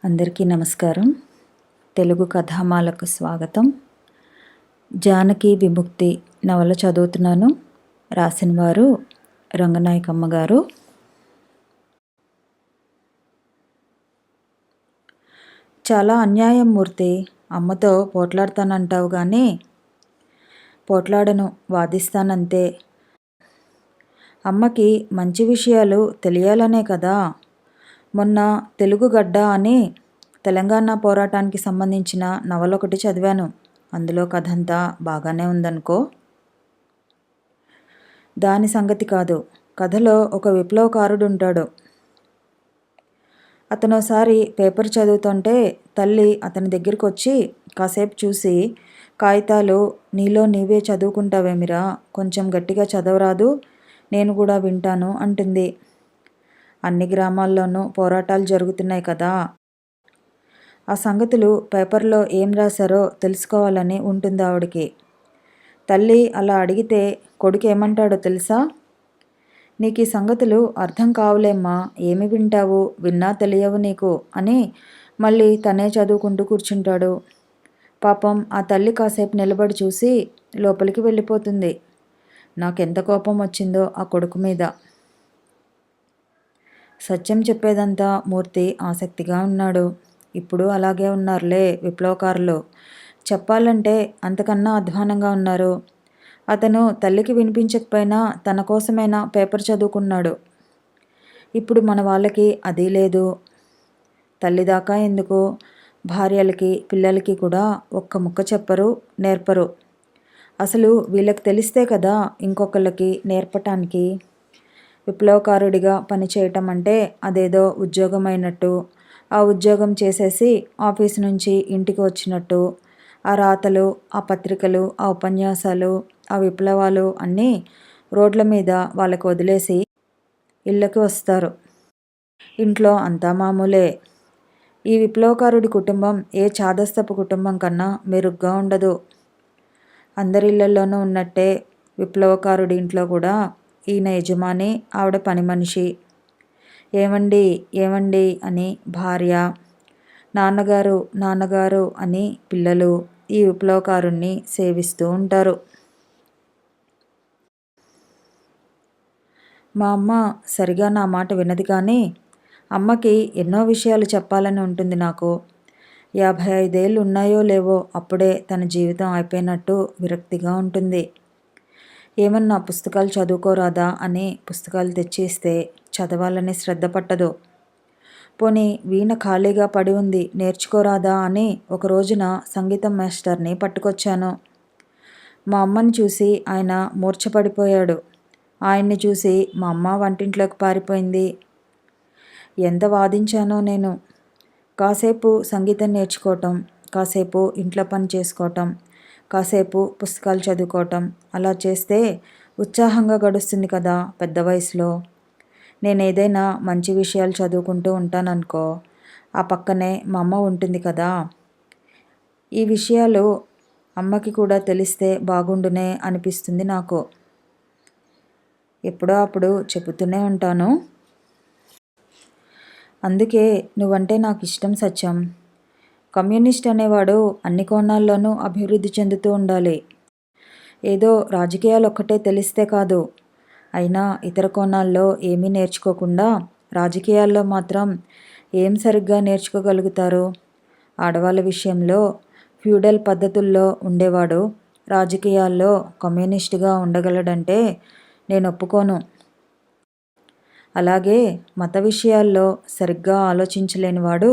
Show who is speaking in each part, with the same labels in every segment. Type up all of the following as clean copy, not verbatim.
Speaker 1: అందరికీ నమస్కారం. తెలుగు కథామాలకు స్వాగతం. జానకి విముక్తి నవల చదువుతున్నాను. రాసిన వారు రంగనాయకమ్మ గారు. చాలా అన్యాయం మూర్తి. అమ్మతో పోట్లాడతానంటావు కానీ పోట్లాడను, వాదిస్తానంతే. అమ్మకి మంచి విషయాలు తెలియాలనే కదా. మొన్న తెలుగు గడ్డ అని తెలంగాణ పోరాటానికి సంబంధించిన నవల ఒకటి చదివాను. అందులో కథంతా బాగానే ఉందనుకో. దాని సంగతి కాదు. కథలో ఒక విప్లవకారుడు ఉంటాడు. అతనోసారి పేపర్ చదువుతుంటే తల్లి అతని దగ్గరికి వచ్చి కాసేపు చూసి, కాగితాలు నీలో నీవే చదువుకుంటావేమిరా, కొంచెం గట్టిగా చదవరాదు, నేను కూడా వింటాను అంటుంది. అన్ని గ్రామాల్లోనూ పోరాటాలు జరుగుతున్నాయి కదా. ఆ సంగతులు పేపర్లో ఏం రాశారో తెలుసుకోవాలని ఉంటుంది ఆవిడికి. తల్లి అలా అడిగితే కొడుకు ఏమంటాడో తెలుసా? నీకు ఈ సంగతులు అర్థం కావులేమ్మా, ఏమి వింటావు, విన్నా తెలియవు నీకు అని మళ్ళీ తనే చదువుకుంటూ కూర్చుంటాడు. పాపం ఆ తల్లి కాసేపు నిలబడి చూసి లోపలికి వెళ్ళిపోతుంది. నాకెంత కోపం వచ్చిందో ఆ కొడుకు మీద. సత్యం చెప్పేదంతా మూర్తి ఆసక్తిగా ఉన్నాడు. ఇప్పుడు అలాగే ఉన్నారులే విప్లవకారులు. చెప్పాలంటే అంతకన్నా అధ్వానంగా ఉన్నారు. అతను తల్లికి వినిపించకపోయినా తన కోసమైనా పేపర్ చదువుకున్నాడు. ఇప్పుడు మన వాళ్ళకి అది లేదు. తల్లిదాకా ఎందుకు, భార్యలకి పిల్లలకి కూడా ఒక్క ముక్క చెప్పరు, నేర్పరు. అసలు వీళ్ళకి తెలిస్తే కదా ఇంకొకళ్ళకి నేర్పటానికి. విప్లవకారుడిగా పనిచేయటం అంటే అదేదో ఉద్యోగం అయినట్టు, ఆ ఉద్యోగం చేసేసి ఆఫీసు నుంచి ఇంటికి వచ్చినట్టు, ఆ రాతలు, ఆ పత్రికలు, ఆ ఉపన్యాసాలు, ఆ విప్లవాలు అన్నీ రోడ్ల మీద వాళ్ళకు వదిలేసి ఇళ్ళకి వస్తారు. ఇంట్లో అంతా మామూలే. ఈ విప్లవకారుడి కుటుంబం ఏ చాదస్తపు కుటుంబం కన్నా మెరుగ్గా ఉండదు. అందరి ఇళ్లలోనూ ఉన్నట్టే విప్లవకారుడి ఇంట్లో కూడా ఈయన యజమాని, ఆవిడ పని మనిషి. ఏమండి ఏమండి అని భార్య, నాన్నగారు నాన్నగారు అని పిల్లలు ఈ విప్లవకారుణ్ణి సేవిస్తూ ఉంటారు. మా అమ్మ సరిగా నా మాట వినది కానీ అమ్మకి ఎన్నో విషయాలు చెప్పాలని ఉంటుంది నాకు. 55 ఏళ్ళు ఉన్నాయో లేవో అప్పుడే తన జీవితం అయిపోయినట్టు విరక్తిగా ఉంటుంది. ఏమన్నా పుస్తకాలు చదువుకోరాదా అని పుస్తకాలు తెచ్చిస్తే చదవాలని శ్రద్ధ పట్టదు. పోనీ వీణ ఖాళీగా పడి ఉంది, నేర్చుకోరాదా అని ఒక రోజున సంగీతం మాస్టర్ని పట్టుకొచ్చాను. మా అమ్మని చూసి ఆయన మూర్ఛపడిపోయాడు. ఆయన్ని చూసి మా అమ్మ వంటింట్లోకి పారిపోయింది. ఎంత వాదించానో నేను. కాసేపు సంగీతం నేర్చుకోవటం, కాసేపు ఇంట్లో పని చేసుకోవటం, కాసేపు పుస్తకాలు చదువుకోవటం, అలా చేస్తే ఉత్సాహంగా గడుస్తుంది కదా పెద్ద వయసులో. నేను ఏదైనా మంచి విషయాలు చదువుకుంటూ ఉంటాననుకో, ఆ పక్కనే మా అమ్మ ఉంటుంది కదా. ఈ విషయాలు అమ్మకి కూడా తెలిస్తే బాగుండునే అనిపిస్తుంది నాకు. ఎప్పుడో అప్పుడు చెబుతూనే ఉంటాను. అందుకే నువ్వంటే నాకు ఇష్టం సత్యం. కమ్యూనిస్ట్ అనేవాడు అన్ని కోణాల్లోనూ అభివృద్ధి చెందుతూ ఉండాలి. ఏదో రాజకీయాలు ఒక్కటే తెలిస్తే కాదు. అయినా ఇతర కోణాల్లో ఏమీ నేర్చుకోకుండా రాజకీయాల్లో మాత్రం ఏం సరిగ్గా నేర్చుకోగలుగుతారు? ఆడవాళ్ళ విషయంలో ఫ్యూడల్ పద్ధతుల్లో ఉండేవాడు రాజకీయాల్లో కమ్యూనిస్టుగా ఉండగలడంటే నేను ఒప్పుకోను. అలాగే మత విషయాల్లో సరిగ్గా ఆలోచించలేనివాడు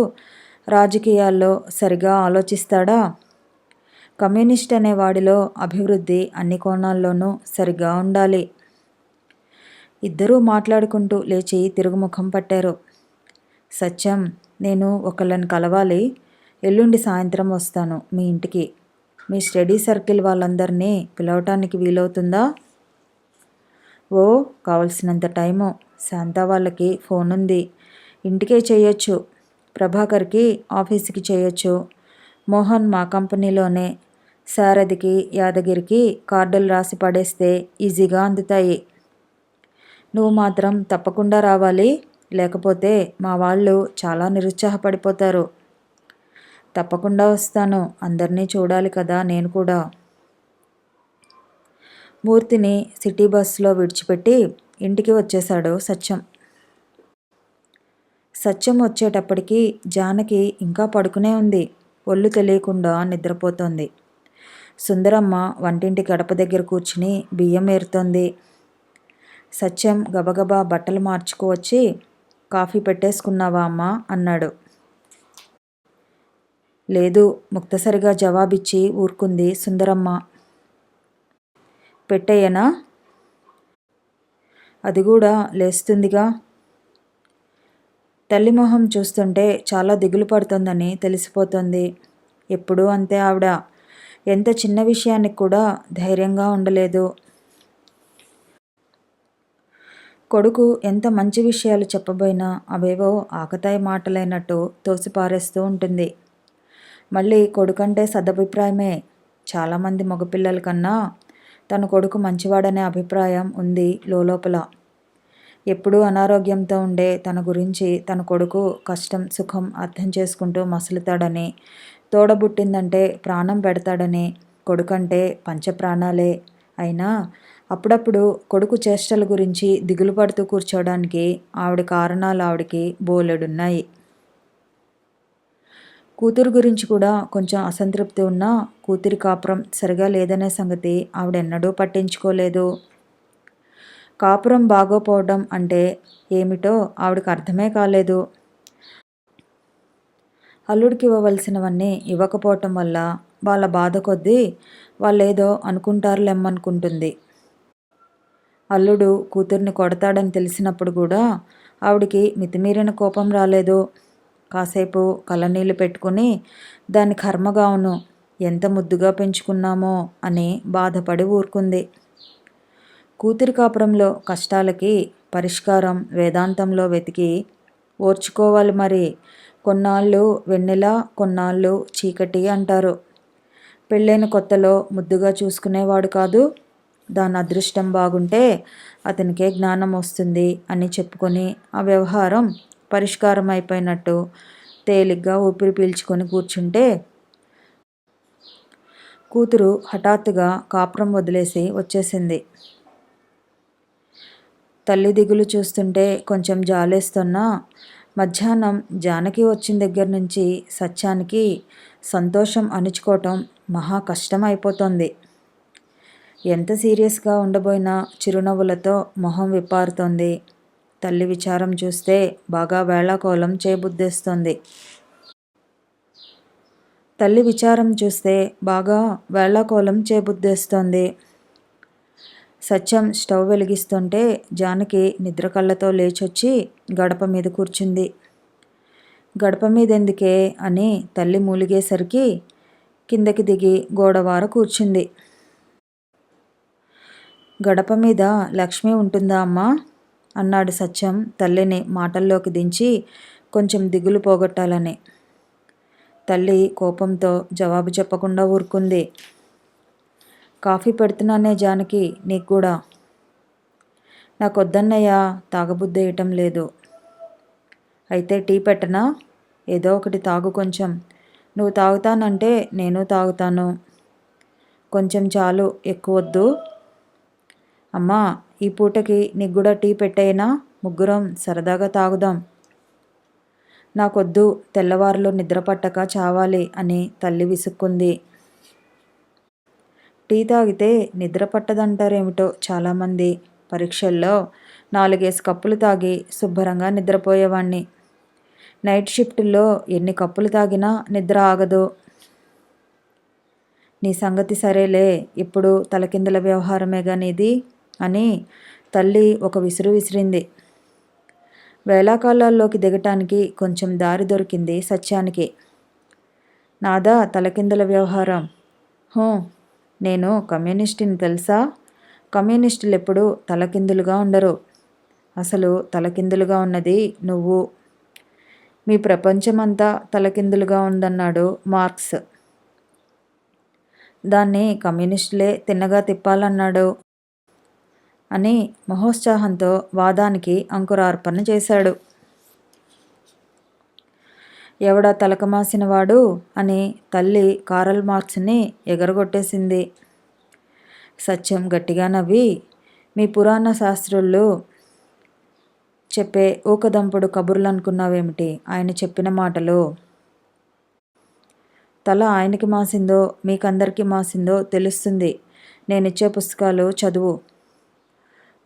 Speaker 1: రాజకీయాల్లో సరిగా ఆలోచిస్తాడా? కమ్యూనిస్ట్ అనే వాడిలో అభివృద్ధి అన్ని కోణాల్లోనూ సరిగా ఉండాలి. ఇద్దరూ మాట్లాడుకుంటూ లేచి తిరుగుముఖం పట్టారు. సత్యం, నేను ఒకళ్ళని కలవాలి. ఎల్లుండి సాయంత్రం వస్తాను మీ ఇంటికి. మీ స్టడీ సర్కిల్ వాళ్ళందరినీ పిలవటానికి వీలవుతుందా? ఓ, కావలసినంత టైము. శాంత వాళ్ళకి ఫోన్ ఉంది, ఇంటికే చేయొచ్చు. ప్రభాకర్కి ఆఫీస్కి చేయొచ్చు. మోహన్ మా కంపెనీలోనే. సారథికి యాదగిరికి కార్డులు రాసి పడేస్తే ఈజీగా అందుతాయి. నువ్వు మాత్రం తప్పకుండా రావాలి, లేకపోతే మా వాళ్ళు చాలా నిరుత్సాహపడిపోతారు. తప్పకుండా వస్తాను. అందరినీ చూడాలి కదా నేను కూడా. మూర్తిని సిటీ బస్సులో విడిచిపెట్టి ఇంటికి వచ్చేశాడు సత్యం. సత్యం వచ్చేటప్పటికి జానకి ఇంకా పడుకునే ఉంది. ఒళ్ళు తెలియకుండా నిద్రపోతోంది. సుందరమ్మ వంటింటి గడప దగ్గర కూర్చుని బియ్యం ఏరుతోంది. సత్యం గబగబా బట్టలు మార్చుకువచ్చి, కాఫీ పెట్టేసుకున్నావా అమ్మా అన్నాడు. లేదు, ముక్తసరిగా జవాబిచ్చి ఊరుకుంది సుందరమ్మ. పెట్టేయనా? అది కూడా లేస్తుందిగా. తల్లి మొహం చూస్తుంటే చాలా దిగులు పడుతోందని తెలిసిపోతుంది. ఎప్పుడూ అంతే ఆవిడ. ఎంత చిన్న విషయానికి కూడా ధైర్యంగా ఉండలేదు. కొడుకు ఎంత మంచి విషయాలు చెప్పబోయినా అవేవో ఆకతాయి మాటలైనట్టు తోసిపారేస్తూ ఉంటుంది. మళ్ళీ కొడుకంటే సదభిప్రాయమే. చాలామంది మగపిల్లల కన్నా తన కొడుకు మంచివాడనే అభిప్రాయం ఉంది లోపల. ఎప్పుడూ అనారోగ్యంతో ఉండే తన గురించి తన కొడుకు కష్టం సుఖం అర్థం చేసుకుంటూ మసులుతాడని, తోడబుట్టిందంటే ప్రాణం పెడతాడని, కొడుకంటే పంచప్రాణాలే అయినా అప్పుడప్పుడు కొడుకు చేష్టల గురించి దిగులు పడుతూ కూర్చోవడానికి ఆవిడ కారణాలు ఆవిడకి బోలెడున్నాయి. కూతురు గురించి కూడా కొంచెం అసంతృప్తి ఉన్నా కూతురి కాపురం సరిగా లేదనే సంగతి ఆవిడెన్నడూ పట్టించుకోలేదు. కాపురం బాగోపోవడం అంటే ఏమిటో ఆవిడకి అర్థమే కాలేదు. అల్లుడికి ఇవ్వవలసినవన్నీ ఇవ్వకపోవటం వల్ల వాళ్ళ బాధ కొద్దీ వాళ్ళేదో అనుకుంటారులేమ్మనుకుంటుంది. అల్లుడు కూతుర్ని కొడతాడని తెలిసినప్పుడు కూడా ఆవిడికి మితిమీరిన కోపం రాలేదు. కాసేపు కళ్ళనీళ్ళు పెట్టుకుని దాని కర్మగావును ఎంత ముద్దుగా పెంచుకున్నామో అని బాధపడి ఊరుకుంది. కూతురి కాపురంలో కష్టాలకి పరిష్కారం వేదాంతంలో వెతికి ఓర్చుకోవాలి మరి. కొన్నాళ్ళు వెన్నెల, కొన్నాళ్ళు చీకటి అంటారు. పెళ్ళైన కొత్తలో ముద్దుగా చూసుకునేవాడు కాదు. దాని అదృష్టం బాగుంటే అతనికే జ్ఞానం వస్తుంది అని చెప్పుకొని ఆ వ్యవహారం పరిష్కారం అయిపోయినట్టు తేలిగ్గా ఊపిరి పీల్చుకొని కూర్చుంటే కూతురు హఠాత్తుగా కాపురం వదిలేసి వచ్చేసింది. తల్లి దిగులు చూస్తుంటే కొంచెం జాలేస్తున్నా మధ్యాహ్నం జానకి వచ్చిన దగ్గర నుంచి సత్యానికి సంతోషం అణుచుకోవటం మహా కష్టం అయిపోతుంది. ఎంత సీరియస్గా ఉండబోయినా చిరునవ్వులతో మొహం విప్పారుతోంది. తల్లి విచారం చూస్తే బాగా వేళాకోళం చేయబుద్ధేస్తోంది. సత్యం స్టవ్ వెలిగిస్తుంటే జానకి నిద్ర కళ్ళతో లేచొచ్చి గడప మీద కూర్చుంది. గడప మీద ఎందుకే అని తల్లి మూలిగేసరికి కిందకి దిగి గోడవార కూర్చుంది. గడప మీద లక్ష్మి ఉంటుందా అమ్మా అన్నాడు సత్యం తల్లిని మాటల్లోకి దించి కొంచెం దిగులు పోగొట్టాలని. తల్లి కోపంతో జవాబు చెప్పకుండా ఊరుకుంది. కాఫీ పెడుతున్నానే జానకి, నీకు కూడా. నాకొద్దన్నయ్యా, తాగబుద్ధేయటం లేదు. అయితే టీ పెట్టనా? ఏదో ఒకటి తాగు కొంచెం. నువ్వు తాగుతానంటే నేను తాగుతాను. కొంచెం చాలు, ఎక్కువొద్దు. అమ్మా, ఈ పూటకి నీకు కూడా టీ పెట్టేయనా? ముగ్గురం సరదాగా తాగుదాం. నాకొద్దు, తెల్లవారులు నిద్ర పట్టక చావాలి అని తల్లి విసుక్కుంది. టీ తాగితే నిద్ర పట్టదంటారేమిటో చాలామంది. పరీక్షల్లో 4 కప్పులు తాగి శుభ్రంగా నిద్రపోయేవాణ్ణి. నైట్ షిఫ్టుల్లో ఎన్ని కప్పులు తాగినా నిద్ర ఆగదు. నీ సంగతి సరేలే, ఇప్పుడు తలకిందుల వ్యవహారమేగా నీది అని తల్లి ఒక విసురు విసిరింది. వేళాకాలాల్లోకి దిగటానికి కొంచెం దారి దొరికింది సత్యానికి. నాదా తలకిందుల వ్యవహారం? నేను కమ్యూనిస్టుని తెలుసా? కమ్యూనిస్టులు ఎప్పుడూ తలకిందులుగా ఉండరు. అసలు తలకిందులుగా ఉన్నది నువ్వు. మీ ప్రపంచమంతా తలకిందులుగా ఉందన్నాడు మార్క్స్. దాన్ని కమ్యూనిస్టులే తిన్నగా తిప్పాలన్నాడు అని మహోత్సాహంతో వాదానికి అంకురార్పణ చేశాడు. ఎవడా తలకమాసినవాడు అని తల్లి కారల్ మార్క్స్ని ఎగరగొట్టేసింది. సత్యం గట్టిగా నవ్వి, మీ పురాణ శాస్త్రులు చెప్పే ఊకదంపుడు కబుర్లు అనుకున్నావేమిటి ఆయన చెప్పిన మాటలు? తల ఆయనకి మాసిందో మీకందరికీ మాసిందో తెలుస్తుంది. నేనిచ్చే పుస్తకాలు చదువు.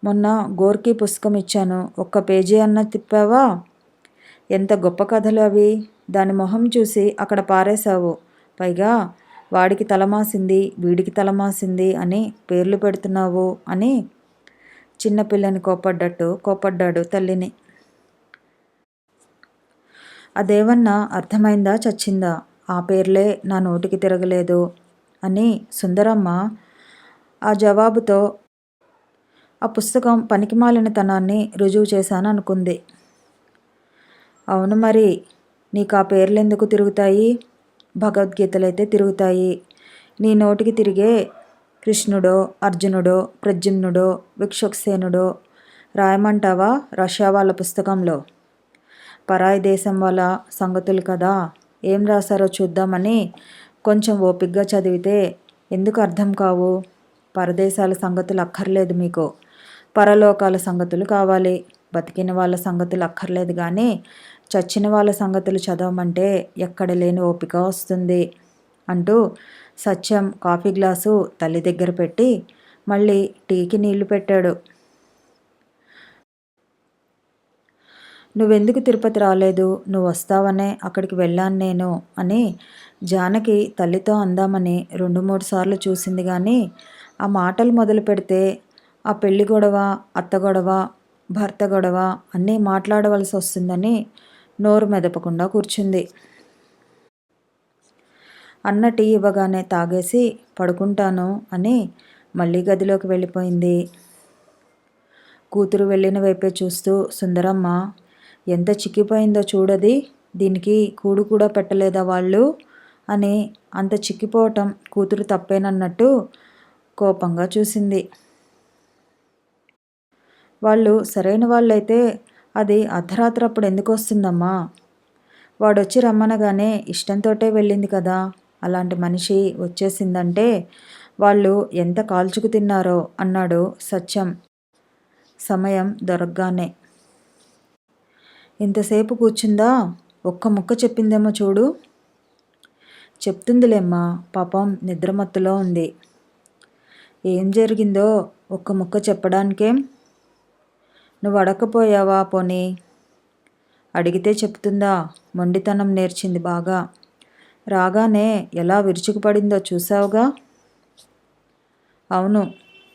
Speaker 1: మొన్న గోర్కీ పుస్తకం ఇచ్చాను, ఒక్క పేజీ అన్న తిప్పావా? ఎంత గొప్ప కథలు అవి. దాని మొహం చూసి అక్కడ పారేశావు. పైగా వాడికి తలమాసింది వీడికి తలమాసింది అని పేర్లు పెడుతున్నావు అని చిన్నపిల్లని కోపడ్డాడు తల్లిని. అదేమన్నా అర్థమైందా చచ్చిందా? ఆ పేర్లే నా నోటికి తిరగలేదు అని సుందరమ్మ ఆ జవాబుతో ఆ పుస్తకం పనికిమాలినతనాన్ని రుజువు చేశాను అనుకుంది. అవును మరి, నీకు ఆ పేర్లెందుకు తిరుగుతాయి? భగవద్గీతలైతే తిరుగుతాయి. నీ నోటికి తిరిగే కృష్ణుడో అర్జునుడో ప్రద్యుమ్నుడో విక్షక్సేనుడో రాయమంటావా రష్యా వాళ్ళ పుస్తకంలో? పరాయి దేశం వాళ్ళ సంగతులు కదా, ఏం రాశారో చూద్దామని కొంచెం ఓపిగ్గా చదివితే ఎందుకు అర్థం కావు? పరదేశాల సంగతులు అక్కర్లేదు మీకు, పరలోకాల సంగతులు కావాలి. బతికిన వాళ్ళ సంగతులు అక్కర్లేదు కానీ చచ్చిన వాళ్ళ సంగతులు చదవమంటే ఎక్కడ లేని ఓపిక వస్తుంది అంటూ సత్యం కాఫీ గ్లాసు తల్లి దగ్గర పెట్టి మళ్ళీ టీకి నీళ్లు పెట్టాడు. నువ్వెందుకు తిరుపతి రాలేదు? నువ్వు వస్తావనే అక్కడికి వెళ్ళాను నేను అని జానకి తల్లితో అందామని 2-3 సార్లు చూసింది కానీ ఆ మాటలు మొదలు పెడితే ఆ పెళ్లి గొడవ, అత్త గొడవ, భర్త గొడవ అన్నీ మాట్లాడవలసి వస్తుందని నోరు మెదపకుండా కూర్చుంది. అన్న టీ ఇవ్వగానే తాగేసి పడుకుంటాను అని మళ్ళీ గదిలోకి వెళ్ళిపోయింది. కూతురు వెళ్ళిన వైపే చూస్తూ సుందరమ్మ, ఎంత చిక్కిపోయిందో చూడది, దీనికి కూడు కూడా పెట్టలేదా వాళ్ళు అని అంత చిక్కిపోవటం కూతురు తప్పేనన్నట్టు కోపంగా చూసింది. వాళ్ళు సరైన వాళ్ళైతే అది అర్ధరాత్రి అప్పుడు ఎందుకు వస్తుందమ్మా? వాడొచ్చి రమ్మనగానే ఇష్టంతోటే వెళ్ళింది కదా. అలాంటి మనిషి వచ్చేసిందంటే వాళ్ళు ఎంత కాల్చుకు తిన్నారో అన్నాడు సత్యం సమయం దొరకగానే. ఇంతసేపు కూర్చుందా? ఒక్క ముక్క చెప్పిందేమో చూడు. చెప్తుందిలేమ్మా, పాపం నిద్రమత్తులో ఉంది. ఏం జరిగిందో ఒక్క ముక్క చెప్పడానికేం? నువ్వు అడగకపోయావా పోనీ? అడిగితే చెప్తుందా? మొండితనం నేర్చింది బాగా. రాగానే ఎలా విరుచుకుపడిందో చూసావుగా. అవును,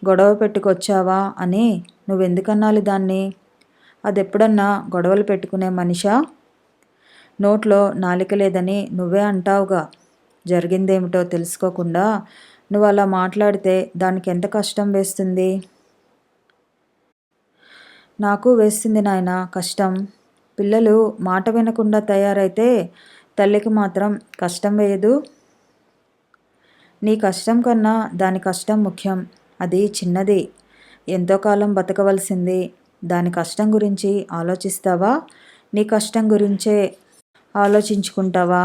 Speaker 1: గొడవ పెట్టుకొచ్చావా అని నువ్వెందుకన్నాలి దాన్ని? అదెప్పుడన్నా గొడవలు పెట్టుకునే మనిషా? నోట్లో నాలిక లేదని నువ్వే అంటావుగా. జరిగిందేమిటో తెలుసుకోకుండా నువ్వు అలా మాట్లాడితే దానికి ఎంత కష్టం వేస్తుంది? నాకు వేస్తుంది నాయనా కష్టం. పిల్లలు మాట వినకుండా తయారైతే తల్లికి మాత్రం కష్టం వేయదు? నీ కష్టం కన్నా దాని కష్టం ముఖ్యం. అది చిన్నది, ఎంతో కాలం బతకవలసింది. దాని కష్టం గురించి ఆలోచిస్తావా? నీ కష్టం గురించే ఆలోచించుకుంటావా?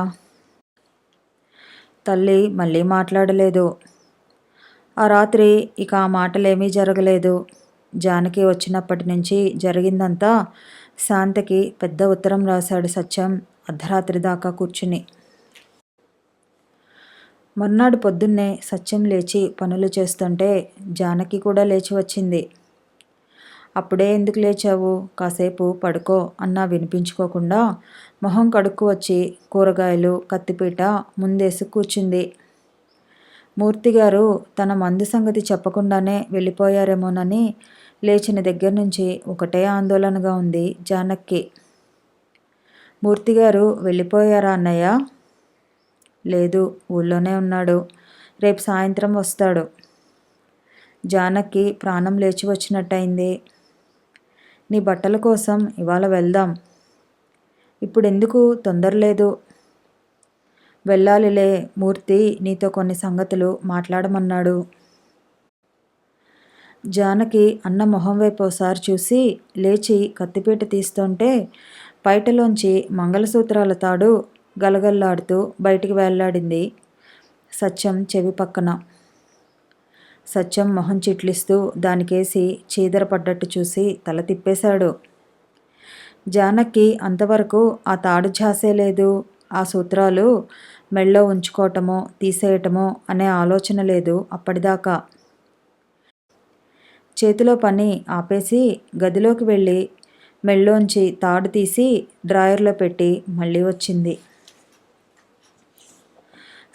Speaker 1: తల్లి మళ్ళీ మాట్లాడలేదు. ఆ రాత్రి ఇక ఆ మాటలేమీ జరగలేదు. జానకి వచ్చినప్పటి నుంచి జరిగిందంతా శాంతకి పెద్ద ఉత్తరం రాశాడు సత్యం అర్ధరాత్రి దాకా కూర్చుని. మర్నాడు పొద్దున్నే సత్యం లేచి పనులు చేస్తుంటే జానకి కూడా లేచి వచ్చింది. అప్పుడే ఎందుకు లేచావు? కాసేపు పడుకో అన్నా వినిపించుకోకుండా మొహం కడుక్కు వచ్చి కూరగాయలు కత్తిపీట ముందేసి కూర్చుంది. మూర్తిగారు తన మందు సంగతి చెప్పకుండానే వెళ్ళిపోయారేమోనని లేచిన దగ్గర నుంచి ఒకటే ఆందోళనగా ఉంది జానక్కి. మూర్తిగారు వెళ్ళిపోయారా అన్నయ్య? లేదు, ఊళ్ళోనే ఉన్నాడు. రేపు సాయంత్రం వస్తాడు. జానకి ప్రాణం లేచి వచ్చినట్టయింది. నీ బట్టల కోసం ఇవాళ వెళ్దాం. ఇప్పుడెందుకు తొందరలేదు. వెళ్ళాలిలే, మూర్తి నీతో కొన్ని సంగతులు మాట్లాడమన్నాడు. జానకి అన్న మొహం వైపు ఒకసారి చూసి లేచి కత్తిపీట తీస్తుంటే పైటలోంచి మంగళసూత్రాల తాడు గలగల్లాడుతూ బయటికి వేళ్లాడింది సత్యం చెవి పక్కన. సత్యం మొహం చిట్లిస్తూ దానికేసి చీదర పడ్డట్టు చూసి తల తిప్పేశాడు. జానకి అంతవరకు ఆ తాడు ఝాసే లేదు. ఆ సూత్రాలు మెళ్ళో ఉంచుకోవటమో తీసేయటమో అనే ఆలోచన లేదు అప్పటిదాకా. చేతిలో పని ఆపేసి గదిలోకి వెళ్ళి మెళ్ళోంచి తాడు తీసి డ్రాయర్లో పెట్టి మళ్ళీ వచ్చింది.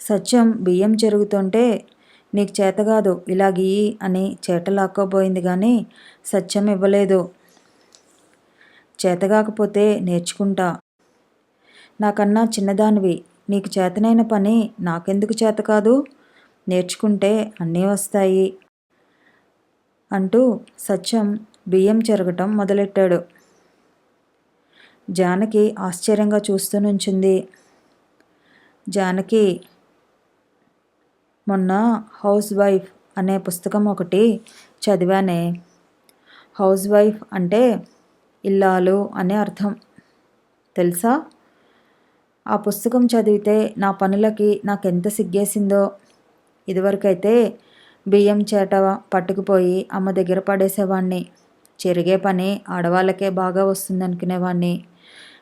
Speaker 1: సత్యం బియ్యం చెరుగుతుంటే నీకు చేతగాదు ఇలా గీయి అని చేట లాక్కోబోయింది కానీ సత్యం ఇవ్వలేదు. చేతగాకపోతే నేర్చుకుంటా. నాకన్నా చిన్నదానివి, నీకు చేతనైన పని నాకెందుకు చేత కాదు? నేర్చుకుంటే అన్నీ వస్తాయి అంటూ సత్యం బియ్యం చెరగటం మొదలెట్టాడు. జానకి ఆశ్చర్యంగా చూస్తూ నుంచుంది. జానకి, మొన్న హౌస్ వైఫ్ అనే పుస్తకం ఒకటి చదివానే. హౌస్ వైఫ్ అంటే ఇల్లాలు అనే అర్థం తెలుసా? ఆ పుస్తకం చదివితే నా పనులకి నాకెంత సిగ్గేసిందో. ఇదివరకైతే బియ్యం చేట పట్టుకుపోయి అమ్మ దగ్గర పడేసేవాణ్ణి. చెరిగే పని ఆడవాళ్ళకే బాగా వస్తుందనుకునేవాణ్ణి.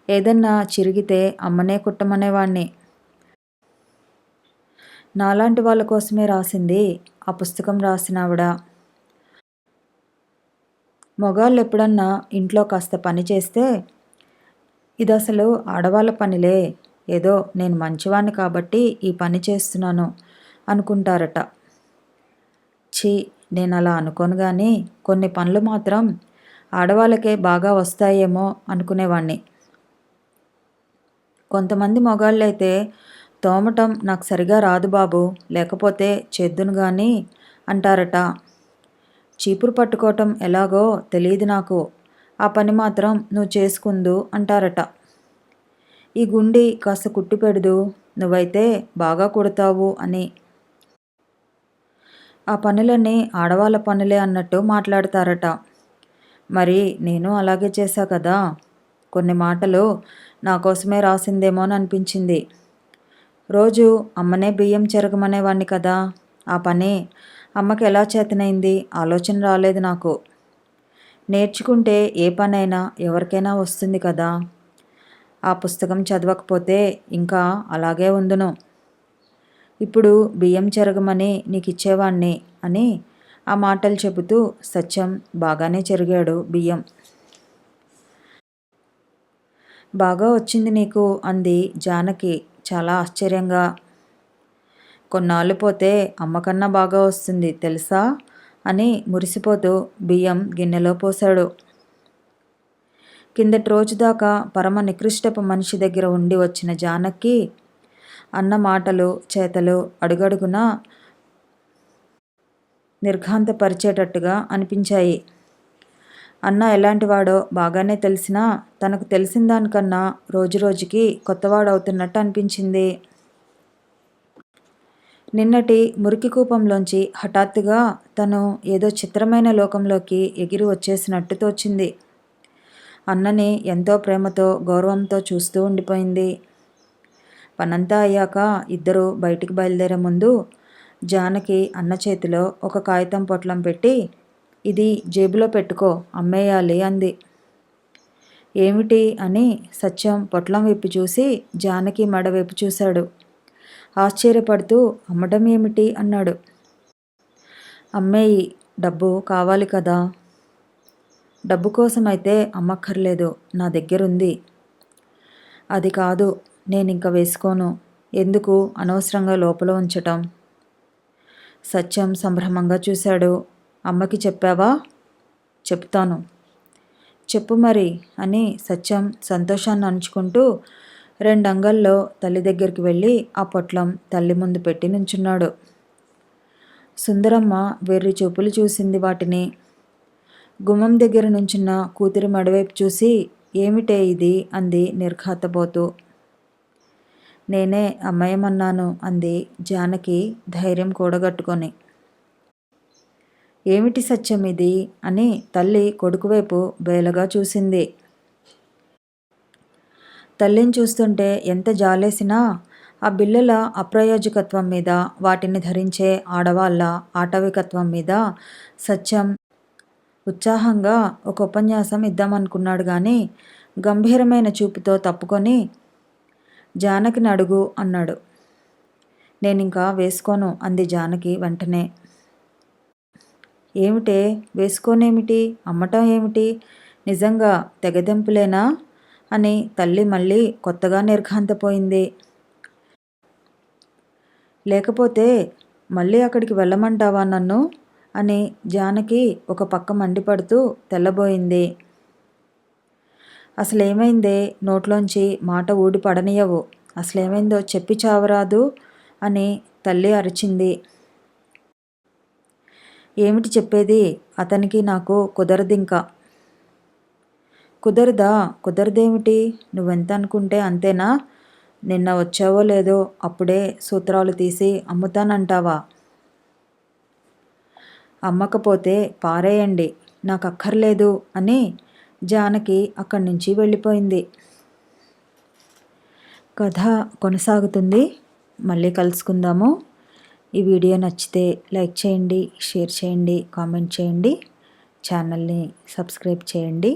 Speaker 1: ఏదన్నా చిరిగితే అమ్మనే కుట్టమనేవాణ్ణి. నాలాంటి వాళ్ళ కోసమే రాసింది ఆ పుస్తకం రాసినావిడ. మగాళ్ళు ఎప్పుడన్నా ఇంట్లో కాస్త పని చేస్తే ఇది అసలు ఆడవాళ్ళ పనిలే, ఏదో నేను మంచివాణ్ణి కాబట్టి ఈ పని చేస్తున్నాను అనుకుంటారట. ఛీ, నేను అలా అనుకోను కానీ కొన్ని పనులు మాత్రం ఆడవాళ్ళకే బాగా వస్తాయేమో అనుకునేవాణ్ణి. కొంతమంది మగాళ్ళైతే తోమటం నాకు సరిగా రాదు బాబు, లేకపోతే చేద్దును గాని అంటారట. చీపురు పట్టుకోవటం ఎలాగో తెలియదు నాకు, ఆ పని మాత్రం నువ్వు చేసుకుందు అంటారట. ఈ గుండి కాస్త కుట్టి పెడదు, నువ్వైతే బాగా కుడతావు అని. ఆ పనులన్నీ ఆడవాళ్ళ పనులే అన్నట్టు మాట్లాడతారట. మరి నేను అలాగే చేశా కదా. కొన్ని మాటలు నా కోసమే రాసిందేమోని అనిపించింది. రోజు అమ్మనే బియ్యం చెరగమనేవాణ్ణి కదా. ఆ పని అమ్మకి ఎలా చేతనైంది ఆలోచన రాలేదు నాకు. నేర్చుకుంటే ఏ పనైనా ఎవరికైనా వస్తుంది కదా. ఆ పుస్తకం చదవకపోతే ఇంకా అలాగే ఉందును. ఇప్పుడు బియ్యం చెరగమని నీకు ఇచ్చేవాణ్ణి అని ఆ మాటలు చెబుతూ సత్యం బాగానే చెరిగాడు బియ్యం. బాగా వచ్చింది నీకు అంది జానకి చాలా ఆశ్చర్యంగా. కొన్నాళ్ళు పోతే అమ్మకన్నా బాగా వస్తుంది తెలుసా అని మురిసిపోతూ బియ్యం గిన్నెలో పోశాడు. కిందటి రోజు దాకా పరమ నికృష్టపు మనిషి దగ్గర ఉండి వచ్చిన జానకి అన్న మాటలు చేతలు అడుగడుగునా నిర్ఘాంతపరిచేటట్టుగా అనిపించాయి. అన్న ఎలాంటివాడో బాగానే తెలిసినా తనకు తెలిసిన దానికన్నా రోజురోజుకి కొత్తవాడవుతున్నట్టు అనిపించింది. నిన్నటి మురికి కూపంలోంచి హఠాత్తుగా తను ఏదో చిత్రమైన లోకంలోకి ఎగిరి వచ్చేసినట్టు తోచింది. అన్నని ఎంతో ప్రేమతో గౌరవంతో చూస్తూ ఉండిపోయింది. పనంతా అయ్యాక ఇద్దరు బయటికి బయలుదేరే ముందు జానకి అన్న చేతిలో ఒక కాగితం పొట్లం పెట్టి, ఇది జేబులో పెట్టుకో, అమ్మేయాలి అంది. ఏమిటి అని సత్యం పొట్లం విప్పి చూసి జానకి మెడ వైపు చూశాడు. ఆశ్చర్యపడుతూ అమ్మడం ఏమిటి అన్నాడు. అమ్మేయి, డబ్బు కావాలి కదా. డబ్బు కోసమైతే అమ్మక్కర్లేదు, నా దగ్గరుంది. అది కాదు, నేనింక వేసుకోను. ఎందుకు అనవసరంగా లోపల ఉంచటం. సత్యం సంభ్రమంగా చూశాడు. అమ్మకి చెప్పావా? చెప్తాను. చెప్పు మరి అని సత్యం సంతోషాన్ని అణుచుకుంటూ 2 అంగల్లో తల్లి దగ్గరికి వెళ్ళి ఆ పొట్లం తల్లి ముందు పెట్టి నుంచున్నాడు. సుందరమ్మ వెర్రి చూపులు చూసింది వాటిని. గుమ్మం దగ్గర నుంచున్న కూతురి మెడవైపు చూసి ఏమిటే ఇది అంది నిర్ఘాతపోతూ. నేనే అమ్మేయమన్నాను అంది జానకి ధైర్యం కూడగట్టుకొని. ఏమిటి సత్యం ఇది అని తల్లి కొడుకువైపు బేలగా చూసింది. తల్లిని చూస్తుంటే ఎంత జాలేసినా ఆ బిళ్ళల అప్రయోజకత్వం మీద, వాటిని ధరించే ఆడవాళ్ళ ఆటవికత్వం మీద సత్యం ఉత్సాహంగా ఒక ఉపన్యాసం ఇద్దామనుకున్నాడు గాని గంభీరమైన చూపుతో తప్పుకొని, జానకిని అడుగు అన్నాడు. నేనింకా వేసుకోను అంది జానకి వెంటనే. ఏమిటే వేసుకోనేమిటి, అమ్మటం ఏమిటి, నిజంగా తెగదెంపులేనా అని తల్లి మళ్ళీ కొత్తగా నిర్ఘాంతపోయింది. లేకపోతే మళ్ళీ అక్కడికి వెళ్ళమంటావా నన్ను అని జానకి ఒక పక్క మండిపడుతూ తెల్లబోయింది. అసలేమైందే, నోట్లోంచి మాట ఊడి పడనియవు, అసలేమైందో చెప్పి చావరాదు అని తల్లి అరిచింది. ఏమిటి చెప్పేది, అతనికి నాకు కుదరదింక. కుదరదా, కుదరదేమిటి, నువ్వెంత అనుకుంటే అంతేనా, నిన్న వచ్చావో లేదో అప్పుడే సూత్రాలు తీసి అమ్ముతానంటావా? అమ్మకపోతే పారేయండి, నాకక్కర్లేదు అని జానకి అక్కడి నుంచి వెళ్ళిపోయింది. కథ కొనసాగుతుంది. మళ్ళీ కలుసుకుందాము. ఈ వీడియో నచ్చితే లైక్ చేయండి, షేర్ చేయండి, కామెంట్ చేయండి, ఛానల్ని సబ్స్క్రైబ్ చేయండి.